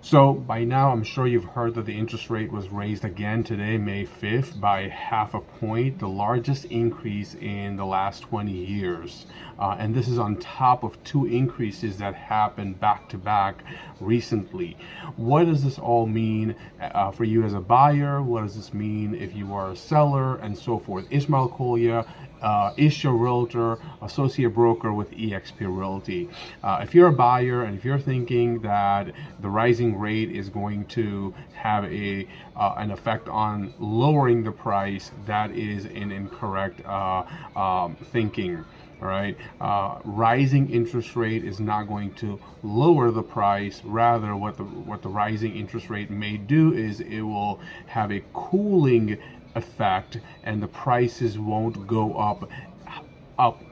So by now, I'm sure you've heard that the interest rate was raised again today, May 5th, by half a point, the largest increase in the last 20 years. And this is on top of two increases that happened back to back recently. What does this all mean for you as a buyer? What does this mean if you are a seller, and so forth? Ismail Kolya, Isha Realtor, associate broker with eXp Realty. If you're a buyer and if you're thinking that the rising rate is going to have an effect on lowering the price, that is an incorrect thinking. All right, rising interest rate is not going to lower the price. Rather, what the rising interest rate may do is it will have a cooling effect, and the prices won't go up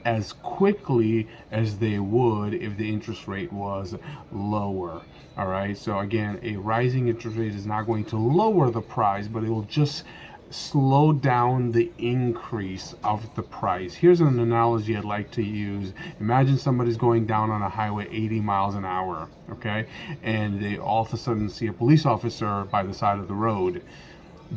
as quickly as they would if the interest rate was lower. All right, so again, a rising interest rate is not going to lower the price, but it will just slow down the increase of the price. Here's an analogy I'd like to use. Imagine somebody's going down on a highway 80 miles an hour, okay? And they all of a sudden see a police officer by the side of the road.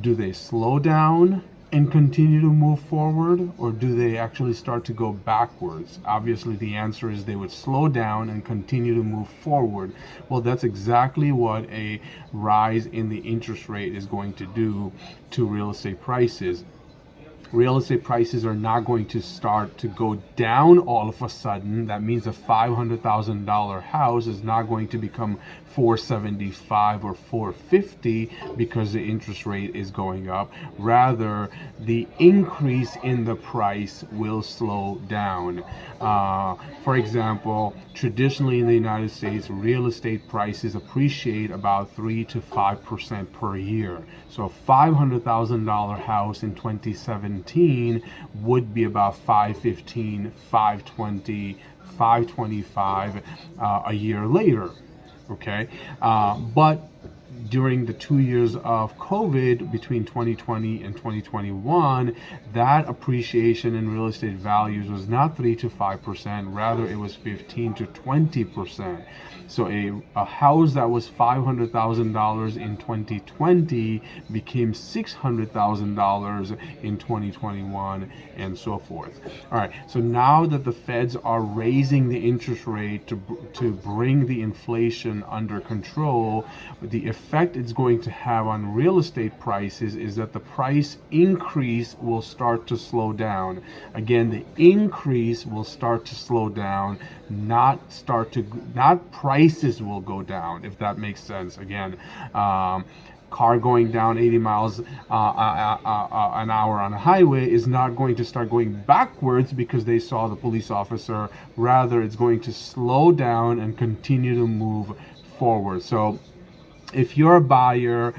Do they slow down and continue to move forward, or do they actually start to go backwards? Obviously, the answer is they would slow down and continue to move forward. Well, that's exactly what a rise in the interest rate is going to do to real estate prices. Real estate prices are not going to start to go down all of a sudden. That means a $500,000 house is not going to become 475 or 450 because the interest rate is going up. Rather, the increase in the price will slow down. For example, traditionally in the United States, real estate prices appreciate about 3 to 5% per year. So a $500,000 house in 2017 would be about 515, 520, 525 a year later. Okay, but during the 2 years of COVID between 2020 and 2021, that appreciation in real estate values was not 3 to 5%, rather it was 15 to 20%. So a house that was $500,000 in 2020 became $600,000 in 2021, and so forth. All right, so now that the feds are raising the interest rate to bring the inflation under control, the effect it's going to have on real estate prices is that the price increase will start to slow down. Again, the increase will start to slow down, not prices will go down, if that makes sense. Again, car going down 80 miles an hour on a highway is not going to start going backwards because they saw the police officer. Rather, it's going to slow down and continue to move forward. So if you're a buyer,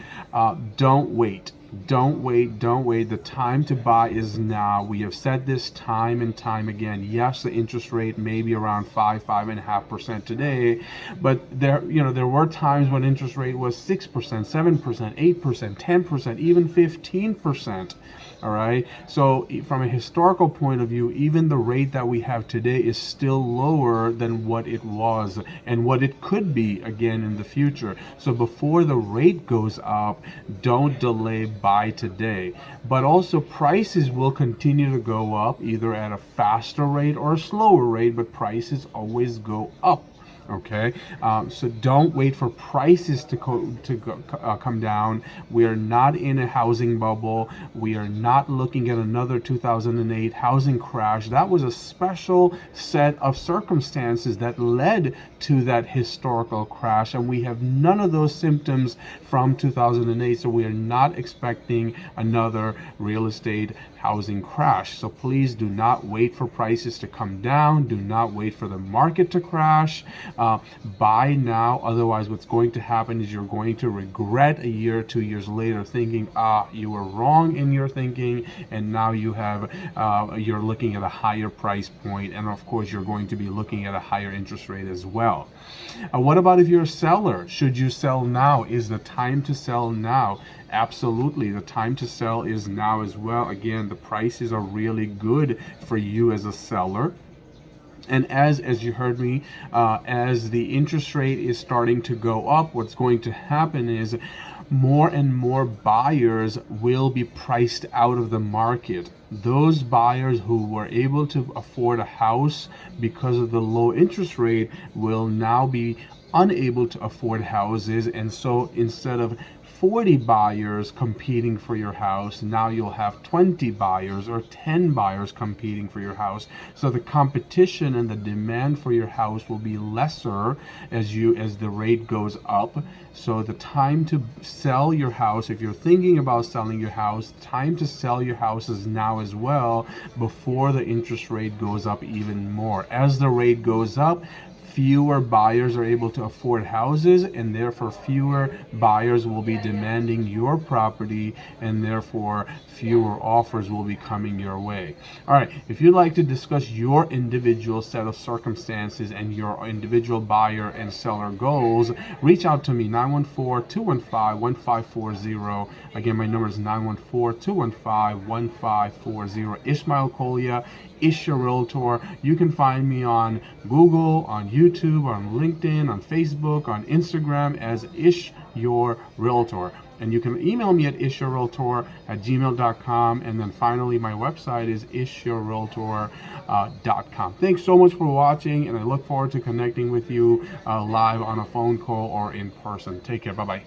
don't wait. Don't wait. The time to buy is now. We have said this time and time again. Yes, the interest rate may be around 5.5% today, but there were times when interest rate was 6%, 7%, 8%, 10%, even 15%. All right. So from a historical point of view, even the rate that we have today is still lower than what it was and what it could be again in the future. So before the rate goes up, don't delay, buy today. But also prices will continue to go up either at a faster rate or a slower rate, but prices always go up. Okay, so don't wait for prices to come down. We are not in a housing bubble. We are not looking at another 2008 housing crash. That was a special set of circumstances that led to that historical crash, and we have none of those symptoms from 2008, so we are not expecting another real estate housing crash. So please do not wait for prices to come down. Do not wait for the market to crash. Buy now. Otherwise, what's going to happen is you're going to regret a year, 2 years later, thinking, you were wrong in your thinking, and now you're looking at a higher price point, and of course, you're going to be looking at a higher interest rate as well. What about if you're a seller? Should you sell now? Is the time to sell now? Absolutely, the time to sell is now as well. Again, the prices are really good for you as a seller. And as you heard me, as the interest rate is starting to go up, what's going to happen is more and more buyers will be priced out of the market. Those buyers who were able to afford a house because of the low interest rate will now be unable to afford houses. And so instead of 40 buyers competing for your house, now you'll have 20 buyers or 10 buyers competing for your house. So the competition and the demand for your house will be lesser as the rate goes up. So the time to sell your house, if you're thinking about selling your house, time to sell your house is now as well, before the interest rate goes up even more. As the rate goes up, fewer buyers are able to afford houses, and therefore fewer buyers will be demanding your property, and therefore fewer offers will be coming your way. All right, if you'd like to discuss your individual set of circumstances and your individual buyer and seller goals, reach out to me, 914-215-1540. Again, my number is 914-215-1540. Ishmael Kolia, Ish Your Realtor. You can find me on Google, on YouTube, on LinkedIn, on Facebook, on Instagram as Ish Your Realtor. And you can email me at ishyourrealtor@gmail.com. And then finally, my website is ishyourrealtor.com. Thanks so much for watching, and I look forward to connecting with you live on a phone call or in person. Take care. Bye-bye.